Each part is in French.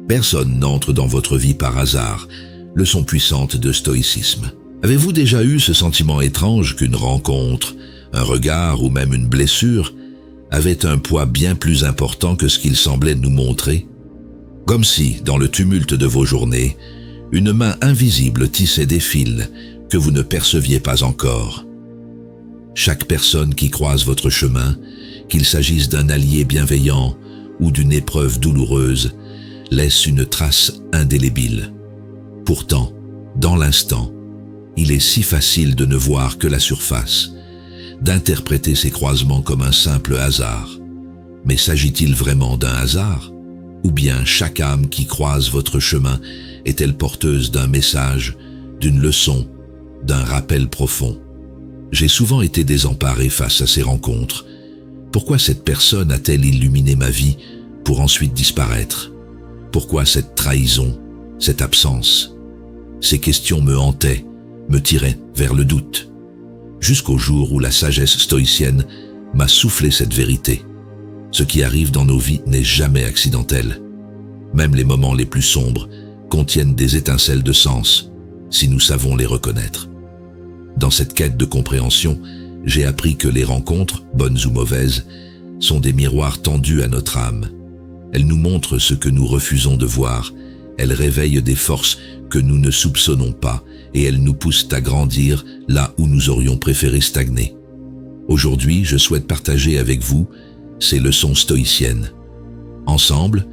Personne n'entre dans votre vie par hasard. Leçon puissante de stoïcisme. Avez-vous déjà eu ce sentiment étrange qu'une rencontre, un regard ou même une blessure avait un poids bien plus important que ce qu'il semblait nous montrer? Comme si, dans le tumulte de vos journées, une main invisible tissait des fils que vous ne perceviez pas encore. Chaque personne qui croise votre chemin, qu'il s'agisse d'un allié bienveillant ou d'une épreuve douloureuse, laisse une trace indélébile. Pourtant, dans l'instant, il est si facile de ne voir que la surface, d'interpréter ces croisements comme un simple hasard. Mais s'agit-il vraiment d'un hasard? Ou bien chaque âme qui croise votre chemin est-elle porteuse d'un message, d'une leçon, d'un rappel profond? J'ai souvent été désemparé face à ces rencontres. Pourquoi cette personne a-t-elle illuminé ma vie pour ensuite disparaître? Pourquoi cette trahison, cette absence? Ces questions me hantaient, me tiraient vers le doute. Jusqu'au jour où la sagesse stoïcienne m'a soufflé cette vérité. Ce qui arrive dans nos vies n'est jamais accidentel. Même les moments les plus sombres contiennent des étincelles de sens, si nous savons les reconnaître. Dans cette quête de compréhension, j'ai appris que les rencontres, bonnes ou mauvaises, sont des miroirs tendus à notre âme. Elles nous montrent ce que nous refusons de voir, elles réveillent des forces que nous ne soupçonnons pas et elles nous poussent à grandir là où nous aurions préféré stagner. Aujourd'hui, je souhaite partager avec vous ces leçons stoïciennes. Ensemble,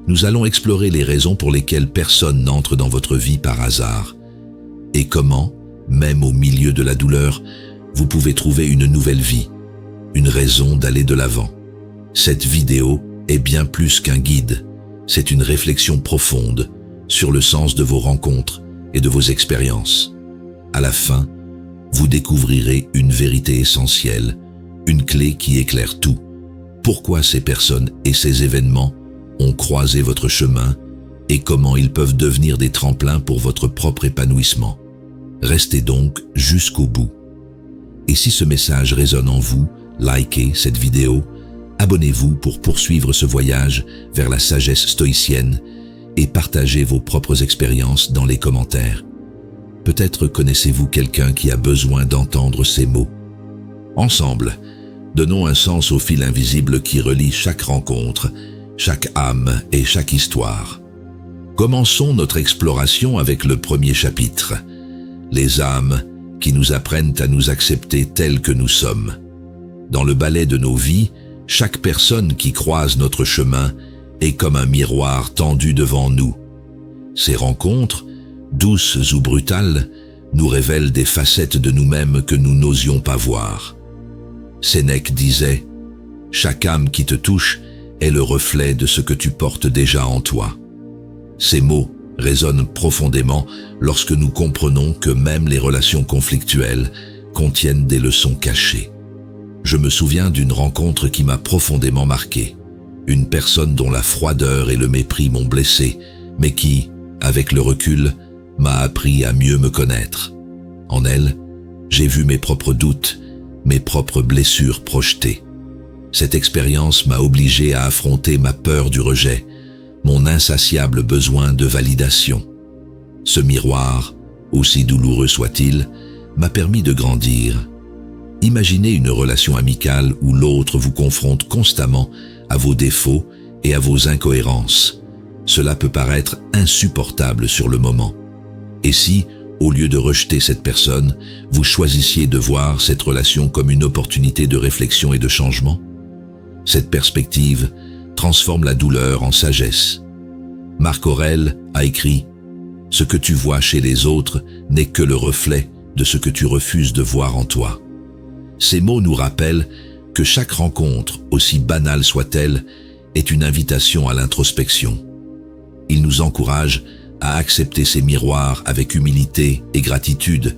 nous allons explorer les raisons pour lesquelles personne n'entre dans votre vie par hasard et comment, même au milieu de la douleur, vous pouvez trouver une nouvelle vie, une raison d'aller de l'avant. Cette vidéo est bien plus qu'un guide, c'est une réflexion profonde sur le sens de vos rencontres et de vos expériences. À la fin, vous découvrirez une vérité essentielle, une clé qui éclaire tout. Pourquoi ces personnes et ces événements ont croisé votre chemin et comment ils peuvent devenir des tremplins pour votre propre épanouissement. Restez donc jusqu'au bout. Et si ce message résonne en vous, likez cette vidéo, abonnez-vous pour poursuivre ce voyage vers la sagesse stoïcienne et partagez vos propres expériences dans les commentaires. Peut-être connaissez-vous quelqu'un qui a besoin d'entendre ces mots. Ensemble, donnons un sens au fil invisible qui relie chaque rencontre, chaque âme et chaque histoire. Commençons notre exploration avec le premier chapitre, les âmes qui nous apprennent à nous accepter tels que nous sommes. Dans le ballet de nos vies, chaque personne qui croise notre chemin est comme un miroir tendu devant nous. Ces rencontres, douces ou brutales, nous révèlent des facettes de nous-mêmes que nous n'osions pas voir. Sénèque disait « Chaque âme qui te touche est le reflet de ce que tu portes déjà en toi ». Ces mots résonnent profondément lorsque nous comprenons que même les relations conflictuelles contiennent des leçons cachées. Je me souviens d'une rencontre qui m'a profondément marqué. Une personne dont la froideur et le mépris m'ont blessé, mais qui, avec le recul, m'a appris à mieux me connaître. En elle, j'ai vu mes propres doutes, mes propres blessures projetées. Cette expérience m'a obligé à affronter ma peur du rejet, mon insatiable besoin de validation. Ce miroir, aussi douloureux soit-il, m'a permis de grandir. Imaginez une relation amicale où l'autre vous confronte constamment à vos défauts et à vos incohérences. Cela peut paraître insupportable sur le moment. Et si, au lieu de rejeter cette personne, vous choisissiez de voir cette relation comme une opportunité de réflexion et de changement? Cette perspective transforme la douleur en sagesse. Marc Aurèle a écrit « Ce que tu vois chez les autres n'est que le reflet de ce que tu refuses de voir en toi ». Ces mots nous rappellent que chaque rencontre, aussi banale soit-elle, est une invitation à l'introspection. Ils nous encouragent à accepter ces miroirs avec humilité et gratitude,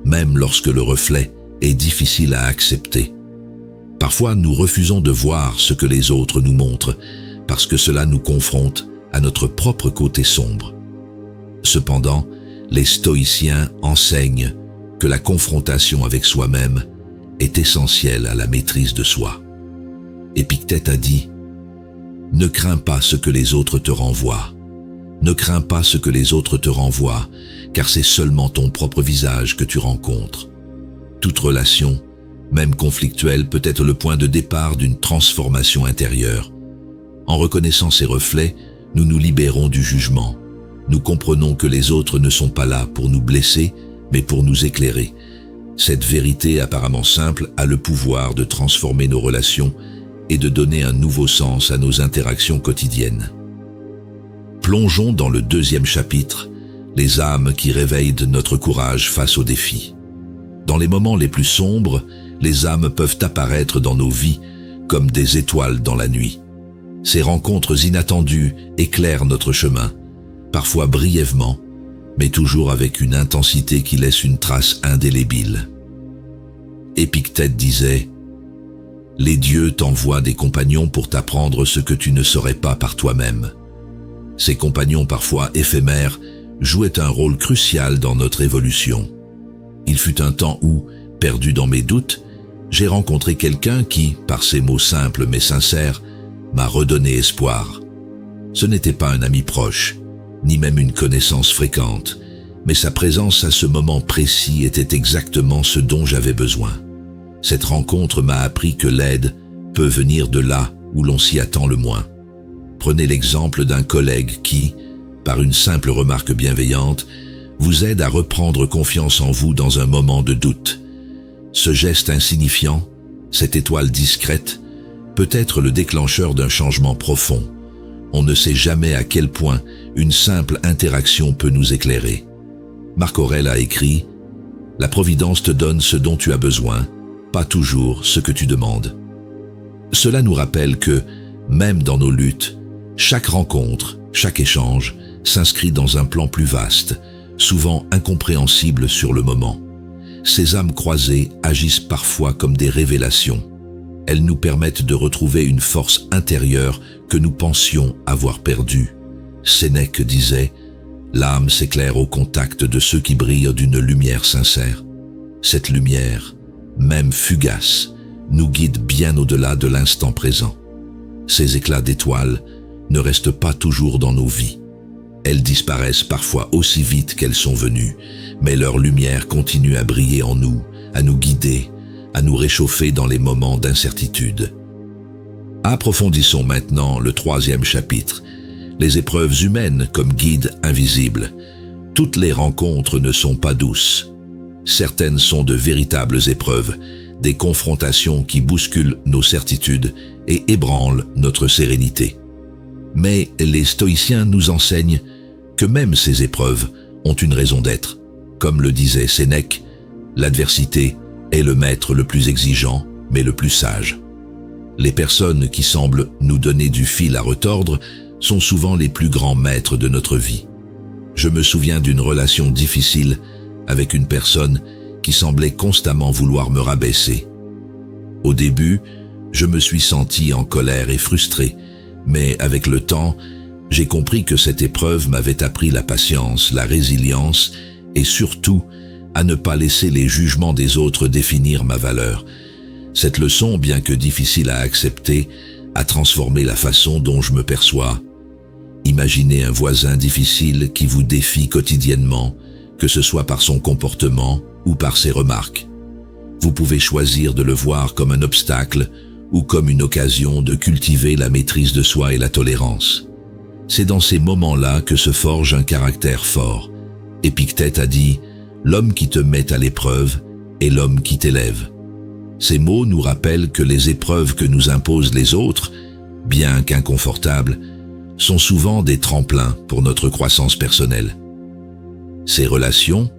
même lorsque le reflet est difficile à accepter. Parfois, nous refusons de voir ce que les autres nous montrent, parce que cela nous confronte à notre propre côté sombre. Cependant, les stoïciens enseignent que la confrontation avec soi-même est essentielle à la maîtrise de soi. Épictète a dit « Ne crains pas ce que les autres te renvoient, Ne crains pas ce que les autres te renvoient, car c'est seulement ton propre visage que tu rencontres. Toute relation, même conflictuelle, peut être le point de départ d'une transformation intérieure. En reconnaissant ces reflets, nous nous libérons du jugement. Nous comprenons que les autres ne sont pas là pour nous blesser, mais pour nous éclairer. Cette vérité apparemment simple a le pouvoir de transformer nos relations et de donner un nouveau sens à nos interactions quotidiennes. Plongeons dans le 2e chapitre, les âmes qui réveillent notre courage face aux défis. Dans les moments les plus sombres, les âmes peuvent apparaître dans nos vies comme des étoiles dans la nuit. Ces rencontres inattendues éclairent notre chemin, parfois brièvement, mais toujours avec une intensité qui laisse une trace indélébile. Épictète disait « Les dieux t'envoient des compagnons pour t'apprendre ce que tu ne saurais pas par toi-même. » Ces compagnons parfois éphémères jouaient un rôle crucial dans notre évolution. Il fut un temps où, perdu dans mes doutes, j'ai rencontré quelqu'un qui, par ses mots simples mais sincères, m'a redonné espoir. Ce n'était pas un ami proche, ni même une connaissance fréquente, mais sa présence à ce moment précis était exactement ce dont j'avais besoin. Cette rencontre m'a appris que l'aide peut venir de là où l'on s'y attend le moins. Prenez l'exemple d'un collègue qui, par une simple remarque bienveillante, vous aide à reprendre confiance en vous dans un moment de doute. Ce geste insignifiant, cette étoile discrète, peut être le déclencheur d'un changement profond. On ne sait jamais à quel point une simple interaction peut nous éclairer. Marc Aurèle a écrit « La Providence te donne ce dont tu as besoin, pas toujours ce que tu demandes. » Cela nous rappelle que, même dans nos luttes, chaque rencontre, chaque échange s'inscrit dans un plan plus vaste, souvent incompréhensible sur le moment. Ces âmes croisées agissent parfois comme des révélations. Elles nous permettent de retrouver une force intérieure que nous pensions avoir perdue. Sénèque disait « L'âme s'éclaire au contact de ceux qui brillent d'une lumière sincère. » Cette lumière, même fugace, nous guide bien au-delà de l'instant présent. Ces éclats d'étoiles ne restent pas toujours dans nos vies. Elles disparaissent parfois aussi vite qu'elles sont venues, mais leur lumière continue à briller en nous, à nous guider, à nous réchauffer dans les moments d'incertitude. Approfondissons maintenant le 3e chapitre, les épreuves humaines comme guides invisibles. Toutes les rencontres ne sont pas douces. Certaines sont de véritables épreuves, des confrontations qui bousculent nos certitudes et ébranlent notre sérénité. Mais les stoïciens nous enseignent que même ces épreuves ont une raison d'être. Comme le disait Sénèque, l'adversité est le maître le plus exigeant, mais le plus sage. Les personnes qui semblent nous donner du fil à retordre sont souvent les plus grands maîtres de notre vie. Je me souviens d'une relation difficile avec une personne qui semblait constamment vouloir me rabaisser. Au début, je me suis senti en colère et frustré, mais avec le temps, j'ai compris que cette épreuve m'avait appris la patience, la résilience et surtout à ne pas laisser les jugements des autres définir ma valeur. Cette leçon, bien que difficile à accepter, a transformé la façon dont je me perçois. Imaginez un voisin difficile qui vous défie quotidiennement, que ce soit par son comportement ou par ses remarques. Vous pouvez choisir de le voir comme un obstacle ou comme une occasion de cultiver la maîtrise de soi et la tolérance. C'est dans ces moments-là que se forge un caractère fort. Épictète a dit « L'homme qui te met à l'épreuve est l'homme qui t'élève ». Ces mots nous rappellent que les épreuves que nous imposent les autres, bien qu'inconfortables, sont souvent des tremplins pour notre croissance personnelle. Ces relations,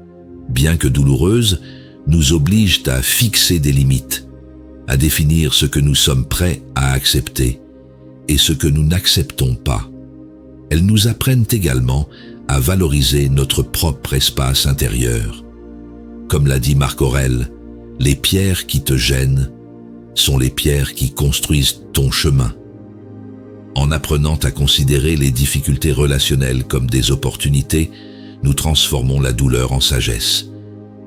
bien que douloureuses, nous obligent à fixer des limites, à définir ce que nous sommes prêts à accepter et ce que nous n'acceptons pas. Elles nous apprennent également à valoriser notre propre espace intérieur. Comme l'a dit Marc Aurèle, les pierres qui te gênent sont les pierres qui construisent ton chemin. En apprenant à considérer les difficultés relationnelles comme des opportunités, nous transformons la douleur en sagesse.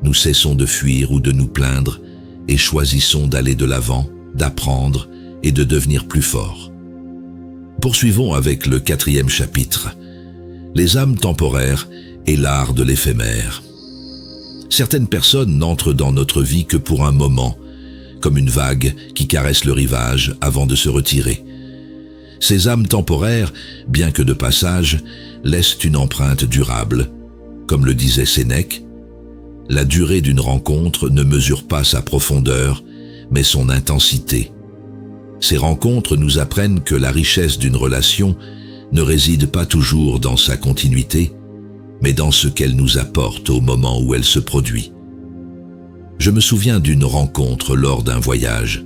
Nous cessons de fuir ou de nous plaindre et choisissons d'aller de l'avant, d'apprendre et de devenir plus forts. Poursuivons avec le 4e chapitre. les âmes temporaires et l'art de l'éphémère. Certaines personnes n'entrent dans notre vie que pour un moment, comme une vague qui caresse le rivage avant de se retirer. Ces âmes temporaires, bien que de passage, laissent une empreinte durable. Comme le disait Sénèque, la durée d'une rencontre ne mesure pas sa profondeur, mais son intensité. Ces rencontres nous apprennent que la richesse d'une relation ne réside pas toujours dans sa continuité, mais dans ce qu'elle nous apporte au moment où elle se produit. Je me souviens d'une rencontre lors d'un voyage.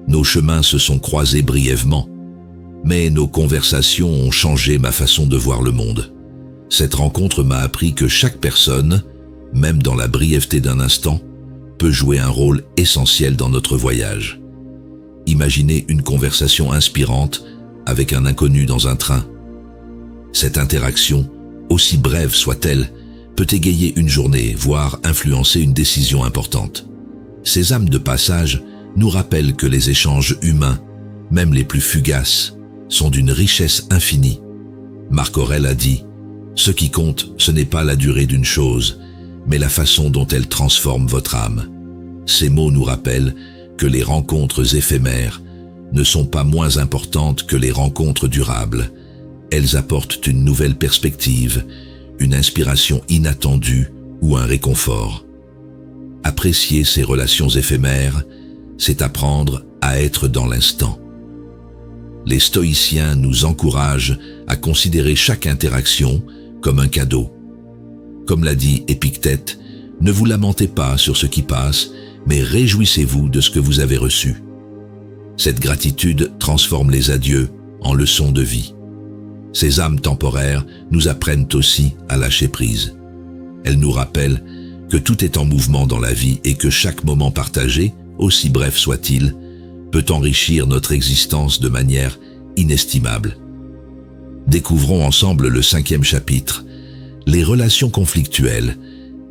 Nos chemins se sont croisés brièvement, mais nos conversations ont changé ma façon de voir le monde. Cette rencontre m'a appris que chaque personne, même dans la brièveté d'un instant, peut jouer un rôle essentiel dans notre voyage. Imaginez une conversation inspirante avec un inconnu dans un train. Cette interaction, aussi brève soit-elle, peut égayer une journée, voire influencer une décision importante. Ces âmes de passage nous rappellent que les échanges humains, même les plus fugaces, sont d'une richesse infinie. Marc Aurèle a dit « Ce qui compte, ce n'est pas la durée d'une chose, mais la façon dont elle transforme votre âme. » Ces mots nous rappellent que les rencontres éphémères ne sont pas moins importantes que les rencontres durables. Elles apportent une nouvelle perspective, une inspiration inattendue ou un réconfort. Apprécier ces relations éphémères, c'est apprendre à être dans l'instant. Les stoïciens nous encouragent à considérer chaque interaction comme un cadeau. Comme l'a dit Épictète, ne vous lamentez pas sur ce qui passe, mais réjouissez-vous de ce que vous avez reçu. Cette gratitude transforme les adieux en leçons de vie. Ces âmes temporaires nous apprennent aussi à lâcher prise. Elles nous rappellent que tout est en mouvement dans la vie et que chaque moment partagé, aussi bref soit-il, peut enrichir notre existence de manière inestimable. Découvrons ensemble le 5e chapitre, les relations conflictuelles,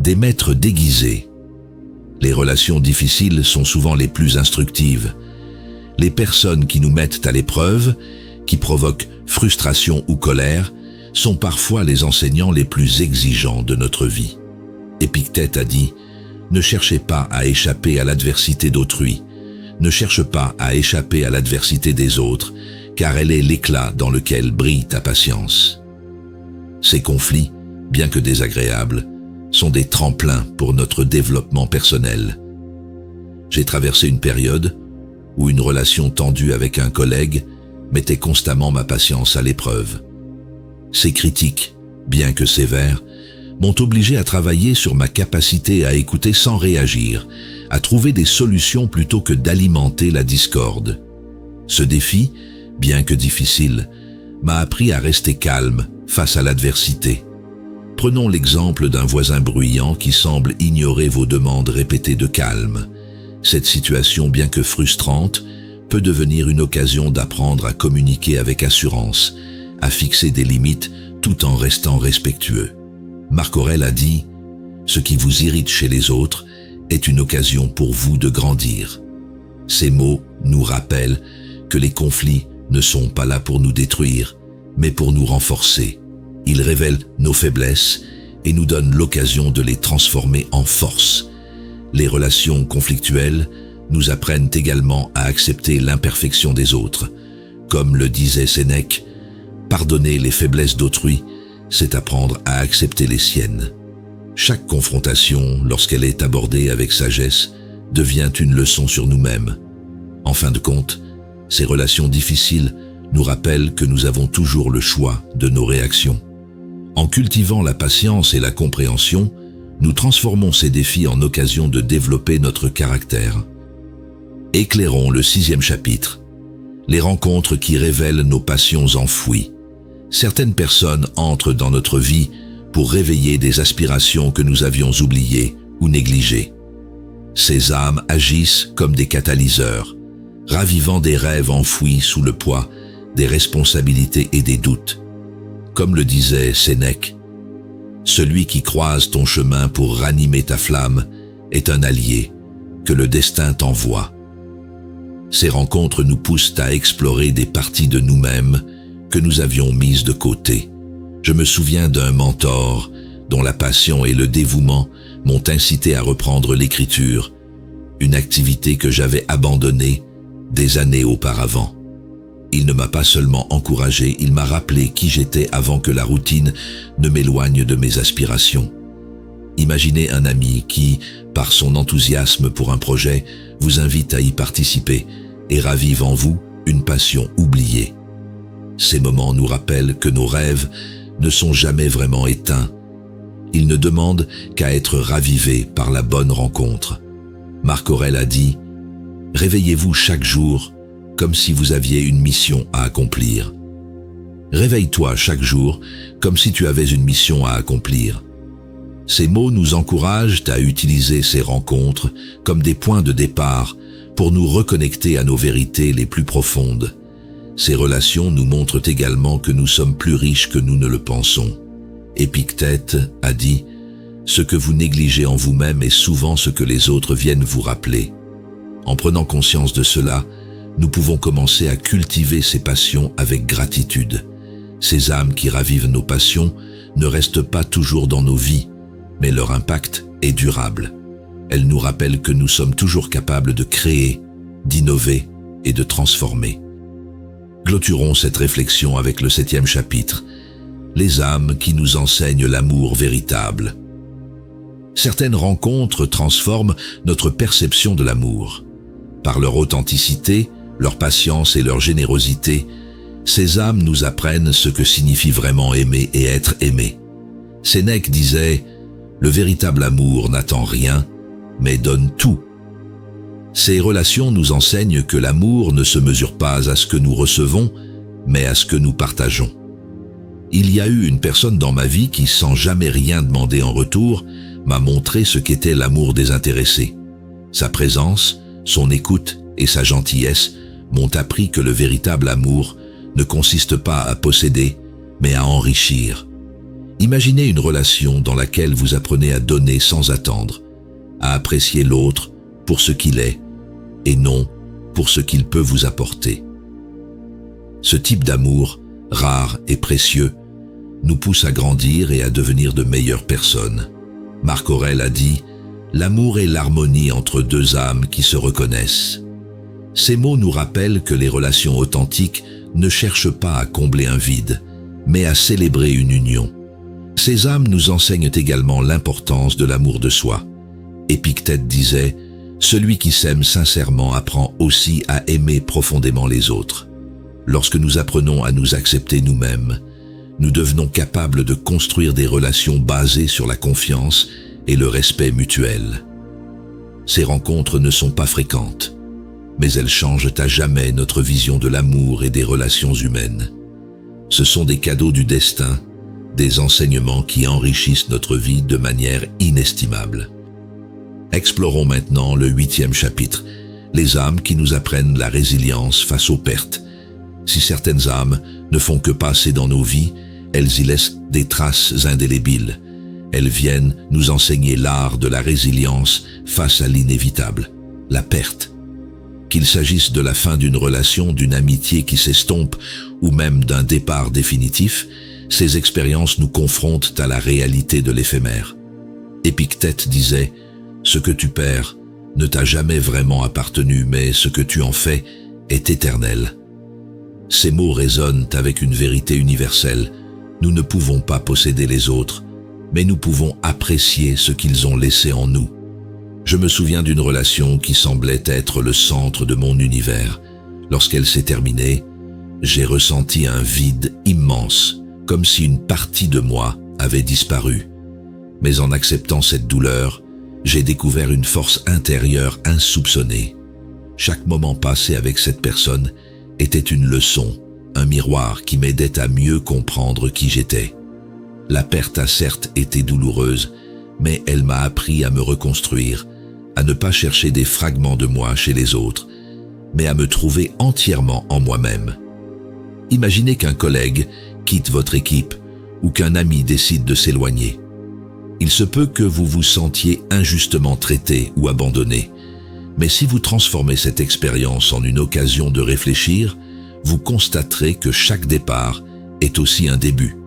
des maîtres déguisés. Les relations difficiles sont souvent les plus instructives. Les personnes qui nous mettent à l'épreuve, qui provoquent frustration ou colère, sont parfois les enseignants les plus exigeants de notre vie. Épictète a dit « Ne cherchez pas à échapper à l'adversité d'autrui, ne cherche pas à échapper à l'adversité des autres, car elle est l'éclat dans lequel brille ta patience. » Ces conflits, bien que désagréables, sont des tremplins pour notre développement personnel. J'ai traversé une période où une relation tendue avec un collègue mettait constamment ma patience à l'épreuve. Ces critiques, bien que sévères, m'ont obligé à travailler sur ma capacité à écouter sans réagir, à trouver des solutions plutôt que d'alimenter la discorde. Ce défi, bien que difficile, m'a appris à rester calme face à l'adversité. Prenons l'exemple d'un voisin bruyant qui semble ignorer vos demandes répétées de calme. Cette situation, bien que frustrante, peut devenir une occasion d'apprendre à communiquer avec assurance, à fixer des limites tout en restant respectueux. Marc Aurèle a dit « Ce qui vous irrite chez les autres est une occasion pour vous de grandir. » Ces mots nous rappellent que les conflits ne sont pas là pour nous détruire, mais pour nous renforcer. Ils révèlent nos faiblesses et nous donnent l'occasion de les transformer en force. Les relations conflictuelles nous apprennent également à accepter l'imperfection des autres. Comme le disait Sénèque, pardonner les faiblesses d'autrui, c'est apprendre à accepter les siennes. Chaque confrontation, lorsqu'elle est abordée avec sagesse, devient une leçon sur nous-mêmes. En fin de compte, ces relations difficiles nous rappellent que nous avons toujours le choix de nos réactions. En cultivant la patience et la compréhension, nous transformons ces défis en occasion de développer notre caractère. Éclairons le 6e chapitre. Les rencontres qui révèlent nos passions enfouies. Certaines personnes entrent dans notre vie pour réveiller des aspirations que nous avions oubliées ou négligées. Ces âmes agissent comme des catalyseurs, ravivant des rêves enfouis sous le poids des responsabilités et des doutes. Comme le disait Sénèque, « Celui qui croise ton chemin pour ranimer ta flamme est un allié que le destin t'envoie. » Ces rencontres nous poussent à explorer des parties de nous-mêmes que nous avions mises de côté. Je me souviens d'un mentor dont la passion et le dévouement m'ont incité à reprendre l'écriture, une activité que j'avais abandonnée des années auparavant. Il ne m'a pas seulement encouragé, il m'a rappelé qui j'étais avant que la routine ne m'éloigne de mes aspirations. Imaginez un ami qui, par son enthousiasme pour un projet, vous invite à y participer et ravive en vous une passion oubliée. Ces moments nous rappellent que nos rêves ne sont jamais vraiment éteints. Ils ne demandent qu'à être ravivés par la bonne rencontre. Marc Aurèle a dit « Réveillez-vous chaque jour comme si vous aviez une mission à accomplir. Réveille-toi chaque jour comme si tu avais une mission à accomplir. » Ces mots nous encouragent à utiliser ces rencontres comme des points de départ pour nous reconnecter à nos vérités les plus profondes. Ces relations nous montrent également que nous sommes plus riches que nous ne le pensons. Épictète a dit « Ce que vous négligez en vous-même est souvent ce que les autres viennent vous rappeler. » En prenant conscience de cela, nous pouvons commencer à cultiver ces passions avec gratitude. Ces âmes qui ravivent nos passions ne restent pas toujours dans nos vies, mais leur impact est durable. Elles nous rappellent que nous sommes toujours capables de créer, d'innover et de transformer. Clôturons cette réflexion avec le 7e chapitre, les âmes qui nous enseignent l'amour véritable. Certaines rencontres transforment notre perception de l'amour. Par leur authenticité, leur patience et leur générosité, ces âmes nous apprennent ce que signifie vraiment aimer et être aimé. Sénèque disait « Le véritable amour n'attend rien, mais donne tout. » Ces relations nous enseignent que l'amour ne se mesure pas à ce que nous recevons, mais à ce que nous partageons. Il y a eu une personne dans ma vie qui, sans jamais rien demander en retour, m'a montré ce qu'était l'amour désintéressé. Sa présence, son écoute et sa gentillesse m'ont appris que le véritable amour ne consiste pas à posséder, mais à enrichir. Imaginez une relation dans laquelle vous apprenez à donner sans attendre, à apprécier l'autre pour ce qu'il est, et non pour ce qu'il peut vous apporter. Ce type d'amour, rare et précieux, nous pousse à grandir et à devenir de meilleures personnes. Marc Aurèle a dit « L'amour est l'harmonie entre deux âmes qui se reconnaissent. » Ces mots nous rappellent que les relations authentiques ne cherchent pas à combler un vide, mais à célébrer une union. Ces âmes nous enseignent également l'importance de l'amour de soi. Épictète disait « Celui qui s'aime sincèrement apprend aussi à aimer profondément les autres. » Lorsque nous apprenons à nous accepter nous-mêmes, nous devenons capables de construire des relations basées sur la confiance et le respect mutuel. Ces rencontres ne sont pas fréquentes, mais elles changent à jamais notre vision de l'amour et des relations humaines. Ce sont des cadeaux du destin, des enseignements qui enrichissent notre vie de manière inestimable. Explorons maintenant le 8e chapitre, les âmes qui nous apprennent la résilience face aux pertes. Si certaines âmes ne font que passer dans nos vies, elles y laissent des traces indélébiles. Elles viennent nous enseigner l'art de la résilience face à l'inévitable, la perte. Qu'il s'agisse de la fin d'une relation, d'une amitié qui s'estompe ou même d'un départ définitif, ces expériences nous confrontent à la réalité de l'éphémère. Épictète disait « Ce que tu perds ne t'a jamais vraiment appartenu, mais ce que tu en fais est éternel. » Ces mots résonnent avec une vérité universelle. Nous ne pouvons pas posséder les autres, mais nous pouvons apprécier ce qu'ils ont laissé en nous. Je me souviens d'une relation qui semblait être le centre de mon univers. Lorsqu'elle s'est terminée, j'ai ressenti un vide immense, comme si une partie de moi avait disparu. Mais en acceptant cette douleur, j'ai découvert une force intérieure insoupçonnée. Chaque moment passé avec cette personne était une leçon, un miroir qui m'aidait à mieux comprendre qui j'étais. La perte a certes été douloureuse, mais elle m'a appris à me reconstruire, à ne pas chercher des fragments de moi chez les autres, mais à me trouver entièrement en moi-même. Imaginez qu'un collègue quitte votre équipe ou qu'un ami décide de s'éloigner. Il se peut que vous vous sentiez injustement traité ou abandonné, mais si vous transformez cette expérience en une occasion de réfléchir, vous constaterez que chaque départ est aussi un début.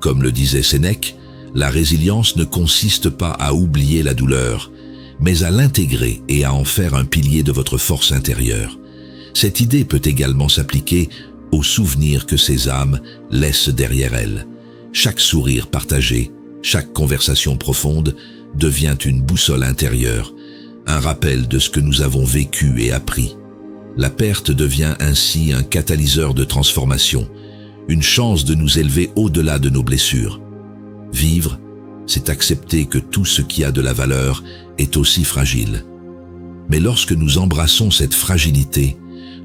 Comme le disait Sénèque, la résilience ne consiste pas à oublier la douleur, mais à l'intégrer et à en faire un pilier de votre force intérieure. Cette idée peut également s'appliquer aux souvenirs que ces âmes laissent derrière elles. Chaque sourire partagé, chaque conversation profonde devient une boussole intérieure, un rappel de ce que nous avons vécu et appris. La perte devient ainsi un catalyseur de transformation, une chance de nous élever au-delà de nos blessures. Vivre, c'est accepter que tout ce qui a de la valeur est aussi fragile. Mais lorsque nous embrassons cette fragilité,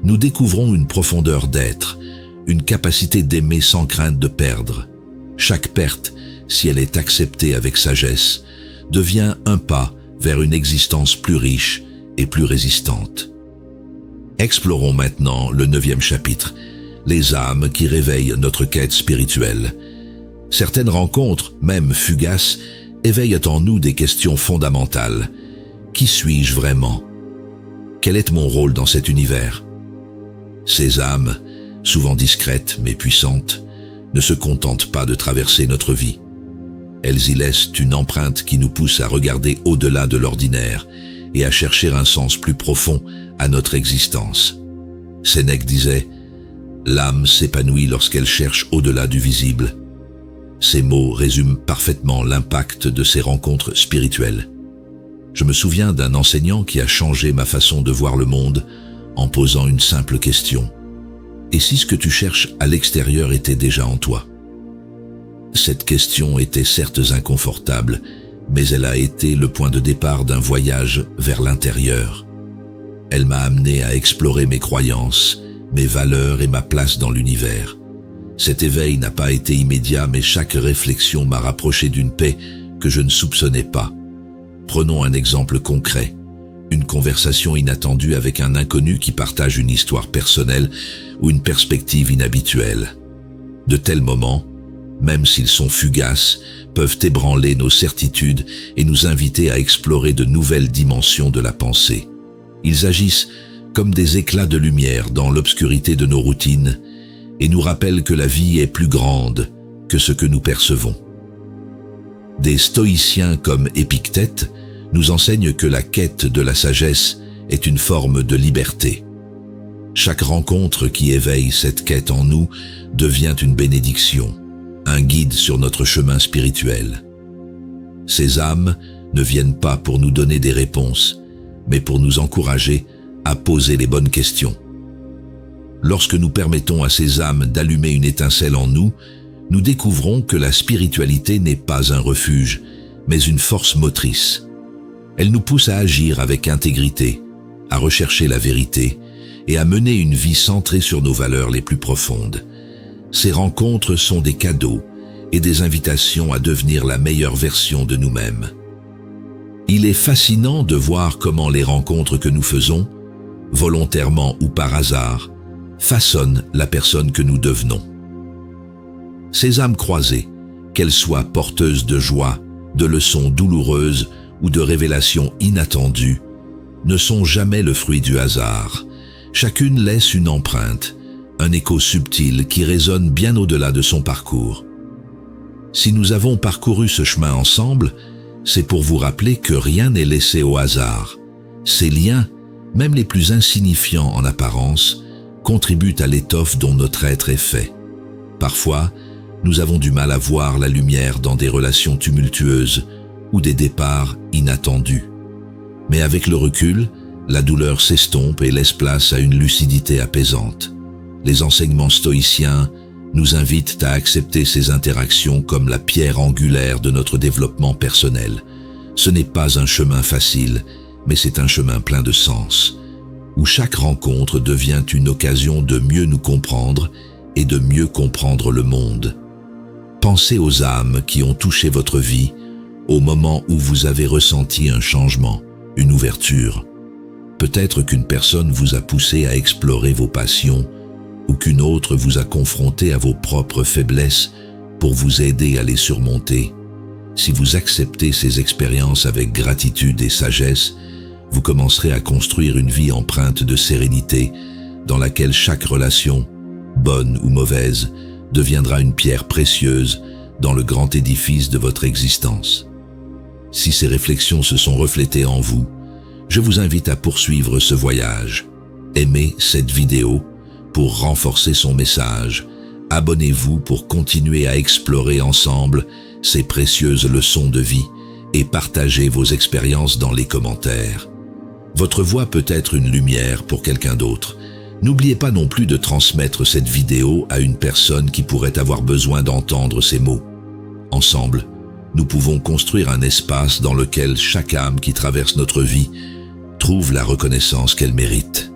nous découvrons une profondeur d'être, une capacité d'aimer sans crainte de perdre. Chaque perte, si elle est acceptée avec sagesse, devient un pas vers une existence plus riche et plus résistante. Explorons maintenant le 9e chapitre, les âmes qui réveillent notre quête spirituelle. Certaines rencontres, même fugaces, éveillent en nous des questions fondamentales. Qui suis-je vraiment? Quel est mon rôle dans cet univers? Ces âmes, souvent discrètes mais puissantes, ne se contentent pas de traverser notre vie. Elles y laissent une empreinte qui nous pousse à regarder au-delà de l'ordinaire et à chercher un sens plus profond à notre existence. Sénèque disait « L'âme s'épanouit lorsqu'elle cherche au-delà du visible ». Ces mots résument parfaitement l'impact de ces rencontres spirituelles. Je me souviens d'un enseignant qui a changé ma façon de voir le monde en posant une simple question. Et si ce que tu cherches à l'extérieur était déjà en toi? Cette question était certes inconfortable, mais elle a été le point de départ d'un voyage vers l'intérieur. Elle m'a amené à explorer mes croyances, mes valeurs et ma place dans l'univers. Cet éveil n'a pas été immédiat, mais chaque réflexion m'a rapproché d'une paix que je ne soupçonnais pas. Prenons un exemple concret. Une conversation inattendue avec un inconnu qui partage une histoire personnelle ou une perspective inhabituelle. De tels moments, même s'ils sont fugaces, peuvent ébranler nos certitudes et nous inviter à explorer de nouvelles dimensions de la pensée. Ils agissent comme des éclats de lumière dans l'obscurité de nos routines et nous rappellent que la vie est plus grande que ce que nous percevons. Des stoïciens comme Épictète nous enseignent que la quête de la sagesse est une forme de liberté. Chaque rencontre qui éveille cette quête en nous devient une bénédiction, un guide sur notre chemin spirituel. Ces âmes ne viennent pas pour nous donner des réponses, mais pour nous encourager à poser les bonnes questions. Lorsque nous permettons à ces âmes d'allumer une étincelle en nous, nous découvrons que la spiritualité n'est pas un refuge, mais une force motrice. Elle nous pousse à agir avec intégrité, à rechercher la vérité et à mener une vie centrée sur nos valeurs les plus profondes. Ces rencontres sont des cadeaux et des invitations à devenir la meilleure version de nous-mêmes. Il est fascinant de voir comment les rencontres que nous faisons, volontairement ou par hasard, façonnent la personne que nous devenons. Ces âmes croisées, qu'elles soient porteuses de joie, de leçons douloureuses ou de révélations inattendues, ne sont jamais le fruit du hasard. Chacune laisse une empreinte, un écho subtil qui résonne bien au-delà de son parcours. Si nous avons parcouru ce chemin ensemble, c'est pour vous rappeler que rien n'est laissé au hasard. Ces liens, même les plus insignifiants en apparence, contribuent à l'étoffe dont notre être est fait. Parfois, nous avons du mal à voir la lumière dans des relations tumultueuses ou des départs inattendus. Mais avec le recul, la douleur s'estompe et laisse place à une lucidité apaisante. Les enseignements stoïciens nous invitent à accepter ces interactions comme la pierre angulaire de notre développement personnel. Ce n'est pas un chemin facile, mais c'est un chemin plein de sens, où chaque rencontre devient une occasion de mieux nous comprendre et de mieux comprendre le monde. Pensez aux âmes qui ont touché votre vie au moment où vous avez ressenti un changement, une ouverture. Peut-être qu'une personne vous a poussé à explorer vos passions ou qu'une autre vous a confronté à vos propres faiblesses pour vous aider à les surmonter. Si vous acceptez ces expériences avec gratitude et sagesse, vous commencerez à construire une vie empreinte de sérénité dans laquelle chaque relation, bonne ou mauvaise, deviendra une pierre précieuse dans le grand édifice de votre existence. Si ces réflexions se sont reflétées en vous, je vous invite à poursuivre ce voyage. Aimez cette vidéo pour renforcer son message. Abonnez-vous pour continuer à explorer ensemble ces précieuses leçons de vie et partagez vos expériences dans les commentaires. Votre voix peut être une lumière pour quelqu'un d'autre. N'oubliez pas non plus de transmettre cette vidéo à une personne qui pourrait avoir besoin d'entendre ces mots. Ensemble, nous pouvons construire un espace dans lequel chaque âme qui traverse notre vie trouve la reconnaissance qu'elle mérite.